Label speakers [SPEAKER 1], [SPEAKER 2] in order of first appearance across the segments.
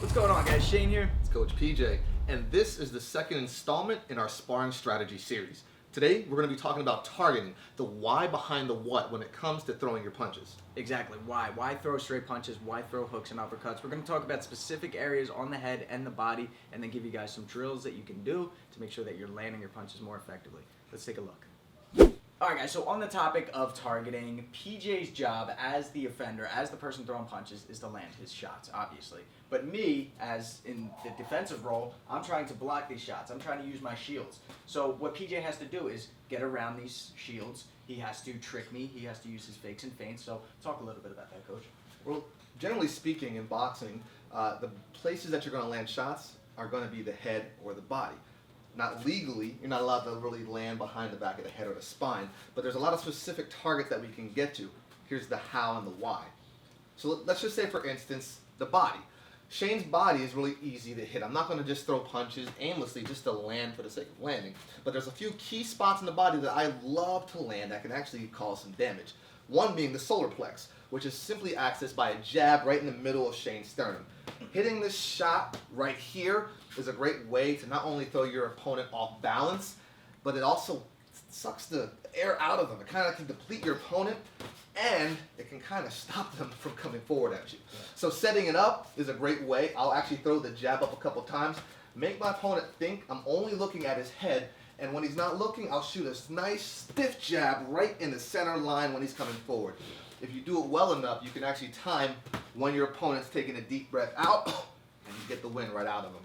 [SPEAKER 1] What's going on, guys? Shane here.
[SPEAKER 2] It's Coach PJ, and this is the second installment in our sparring strategy series. Today, we're going to be talking about targeting, the why behind the what when it comes to throwing your punches.
[SPEAKER 1] Exactly. Why? Why throw straight punches? Why throw hooks and uppercuts? We're going to talk about specific areas on the head and the body, and then give you guys some drills that you can do to make sure that you're landing your punches more effectively. Let's take a look. Alright guys, so on the topic of targeting, PJ's job as the offender, as the person throwing punches, is to land his shots, obviously. But me, as in the defensive role, I'm trying to block these shots. I'm trying to use my shields. So what PJ has to do is get around these shields. He has to trick me. He has to use his fakes and feints. So talk a little bit about that, Coach.
[SPEAKER 2] Well, generally speaking, in boxing, the places that you're going to land shots are going to be the head or the body. Not legally, you're not allowed to really land behind the back of the head or the spine, but there's a lot of specific targets that we can get to. Here's the how and the why. So let's just say, for instance, the body. Shane's body is really easy to hit. I'm not going to just throw punches aimlessly just to land for the sake of landing, but there's a few key spots in the body that I love to land that can actually cause some damage. One being the solar plex, which is simply accessed by a jab right in the middle of Shane's sternum. Hitting this shot right here is a great way to not only throw your opponent off balance, but it also sucks the air out of them. It kind of can deplete your opponent, and it can kind of stop them from coming forward at you. So setting it up is a great way. I'll actually throw the jab up a couple times, make my opponent think I'm only looking at his head, and when he's not looking, I'll shoot a nice stiff jab right in the center line when he's coming forward. If you do it well enough, you can actually time when your opponent's taking a deep breath out, and you get the win right out of them.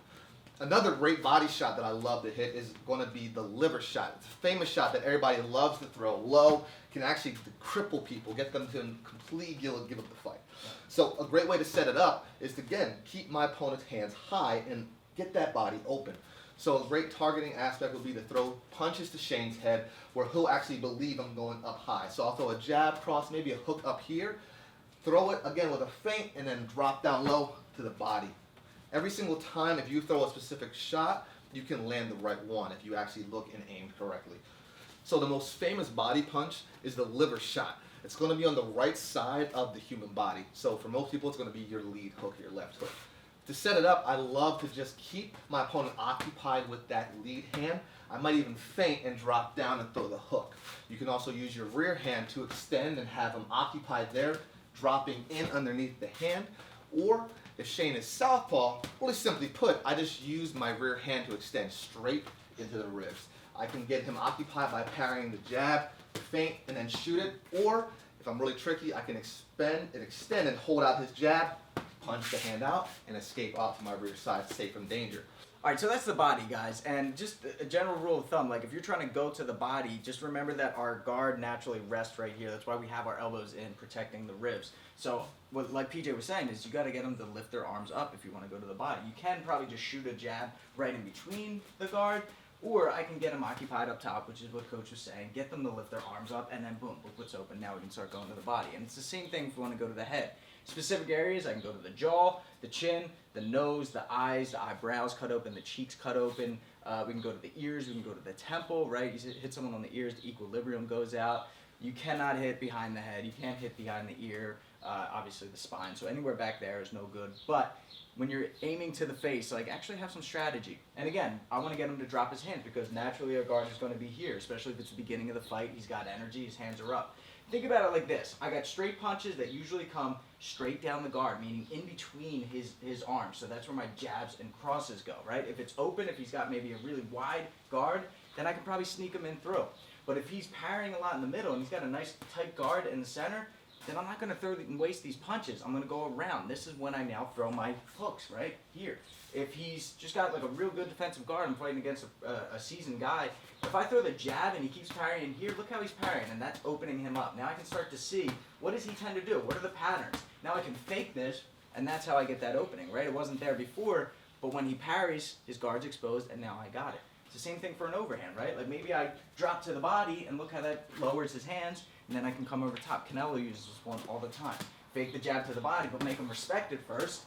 [SPEAKER 2] Another great body shot that I love to hit is going to be the liver shot. It's a famous shot that everybody loves to throw low, can actually cripple people, get them to completely give up the fight. So a great way to set it up is to, again, keep my opponent's hands high and get that body open. So a great targeting aspect would be to throw punches to Shane's head where he'll actually believe I'm going up high. So I'll throw a jab, cross, maybe a hook up here, throw it again with a feint, and then drop down low to the body. Every single time, if you throw a specific shot, you can land the right one if you actually look and aim correctly. So the most famous body punch is the liver shot. It's going to be on the right side of the human body. So for most people, it's going to be your lead hook, your left hook. To set it up, I love to just keep my opponent occupied with that lead hand. I might even feint and drop down and throw the hook. You can also use your rear hand to extend and have him occupied there, dropping in underneath the hand. Or if Shane is southpaw, really simply put, I just use my rear hand to extend straight into the ribs. I can get him occupied by parrying the jab, feint, and then shoot it. Or if I'm really tricky, I can extend and hold out his jab, punch the hand out, and escape out to my rear side, safe from danger.
[SPEAKER 1] Alright, so that's the body, guys, and just a general rule of thumb, like if you're trying to go to the body, just remember that our guard naturally rests right here. That's why we have our elbows in, protecting the ribs. So, what like PJ was saying is you got to get them to lift their arms up if you want to go to the body. You can probably just shoot a jab right in between the guard, or I can get them occupied up top, which is what Coach was saying. Get them to lift their arms up, and then boom, look what's open. Now we can start going to the body. And it's the same thing if you want to go to the head. Specific areas, I can go to the jaw, the chin, the nose, the eyes, the eyebrows cut open, the cheeks cut open. We can go to the ears, we can go to the temple, right? You hit someone on the ears, the equilibrium goes out. You cannot hit behind the head. You can't hit behind the ear, obviously the spine. So anywhere back there is no good. But when you're aiming to the face, like actually have some strategy. And again, I want to get him to drop his hands because naturally our guard is going to be here, especially if it's the beginning of the fight. He's got energy, his hands are up. Think about it like this. I got straight punches that usually come straight down the guard, meaning in between his arms. So that's where my jabs and crosses go, right? If it's open, if he's got maybe a really wide guard, then I can probably sneak him in through. But if he's parrying a lot in the middle and he's got a nice tight guard in the center, then I'm not going to throw and waste these punches. I'm going to go around. This is when I now throw my hooks right here. If he's just got like a real good defensive guard, I'm fighting against a seasoned guy. If I throw the jab and he keeps parrying here, look how he's parrying, and that's opening him up. Now I can start to see, what does he tend to do? What are the patterns? Now I can fake this, and that's how I get that opening, right? It wasn't there before, but when he parries, his guard's exposed, and now I got it. It's the same thing for an overhand, right? Like maybe I drop to the body, and look how that lowers his hands, and then I can come over top. Canelo uses this one all the time. Fake the jab to the body, but make him respect it first,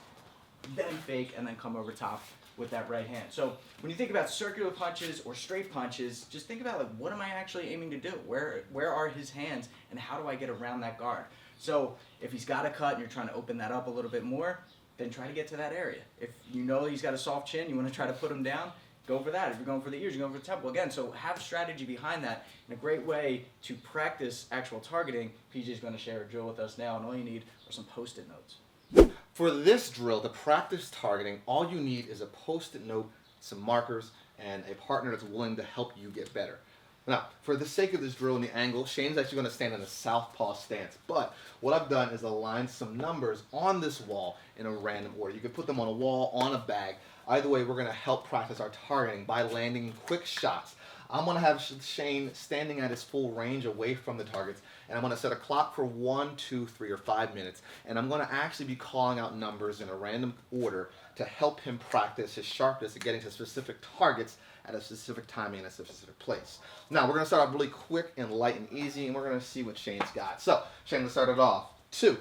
[SPEAKER 1] then fake, and then come over top with that right hand. So when you think about circular punches or straight punches, just think about like, what am I actually aiming to do? Where are his hands, and how do I get around that guard? So if he's got a cut and you're trying to open that up a little bit more, then try to get to that area. If you know he's got a soft chin, you want to try to put him down, go for that. If you're going for the ears, you're going for the temple. Again, so have strategy behind that. And a great way to practice actual targeting, PJ is going to share a drill with us now, and all you need are some Post-it notes.
[SPEAKER 2] For this drill, to practice targeting, all you need is a Post-it note, some markers, and a partner that's willing to help you get better. Now, for the sake of this drill and the angle, Shane's actually going to stand in a southpaw stance. But what I've done is align some numbers on this wall in a random order. You can put them on a wall, on a bag. Either way, we're going to help practice our targeting by landing quick shots. I'm going to have Shane standing at his full range away from the targets, and I'm going to set a clock for 1, 2, 3, or 5 minutes, and I'm going to actually be calling out numbers in a random order to help him practice his sharpness at getting to specific targets at a specific timing in a specific place. Now, we're going to start off really quick and light and easy, and we're going to see what Shane's got. So, Shane, let's start it off. 2,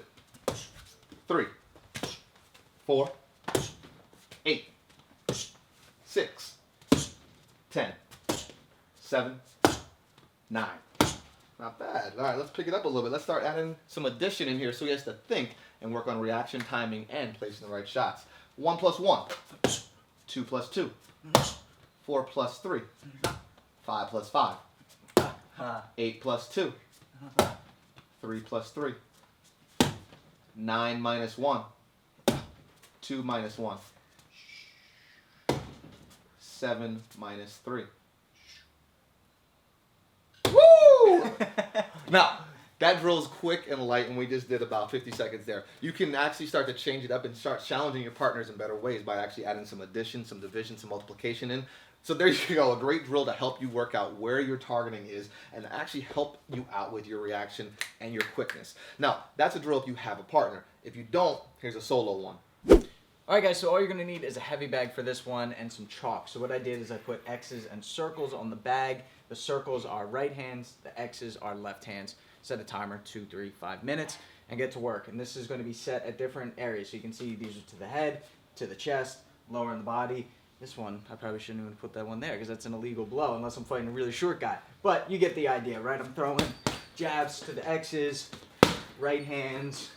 [SPEAKER 2] 3, 4, 8, 6, 10, 7, 9. Not bad. All right, let's pick it up a little bit. Let's start adding some addition in here so he has to think and work on reaction, timing, and placing the right shots. 1 plus 1, 2 plus 2, 4 plus 3, 5 plus 5, 8 plus 2, 3 plus 3, 9 minus 1, 2 minus 1, 7 minus 3. Woo! Now, that drill is quick and light, and we just did about 50 seconds there. You can actually start to change it up and start challenging your partners in better ways by actually adding some addition, some division, some multiplication in. So there you go, a great drill to help you work out where your targeting is and actually help you out with your reaction and your quickness. Now, that's a drill if you have a partner. If you don't, here's a solo one.
[SPEAKER 1] Alright guys, so all you're going to need is a heavy bag for this one and some chalk. So what I did is I put X's and circles on the bag. The circles are right hands, the X's are left hands. Set a timer, 2, 3, 5 minutes, and get to work. And this is going to be set at different areas. So you can see these are to the head, to the chest, lower in the body. This one, I probably shouldn't even put that one there because that's an illegal blow unless I'm fighting a really short guy. But you get the idea, right? I'm throwing jabs to the X's, right hands,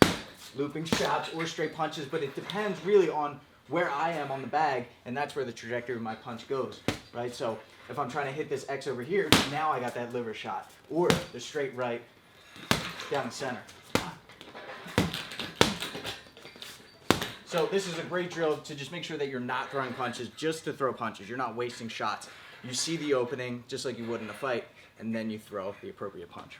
[SPEAKER 1] looping shots, or straight punches, but it depends really on where I am on the bag, and that's where the trajectory of my punch goes, right? So if I'm trying to hit this X over here, now I got that liver shot, or the straight right down the center. So this is a great drill to just make sure that you're not throwing punches just to throw punches. You're not wasting shots. You see the opening just like you would in a fight, and then you throw the appropriate punch.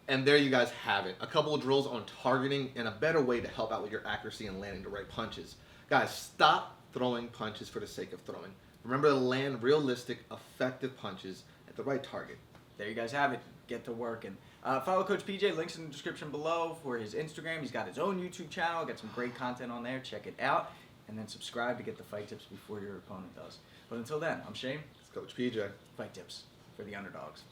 [SPEAKER 2] And there you guys have it. A couple of drills on targeting and a better way to help out with your accuracy and landing the right punches. Guys, stop throwing punches for the sake of throwing. Remember to land realistic, effective punches at the right target.
[SPEAKER 1] There you guys have it. Get to work. And follow Coach PJ. Links in the description below for his Instagram. He's got his own YouTube channel. Got some great content on there. Check it out. And then subscribe to get the fight tips before your opponent does. But until then, I'm Shane.
[SPEAKER 2] It's Coach PJ.
[SPEAKER 1] Fight tips for the underdogs.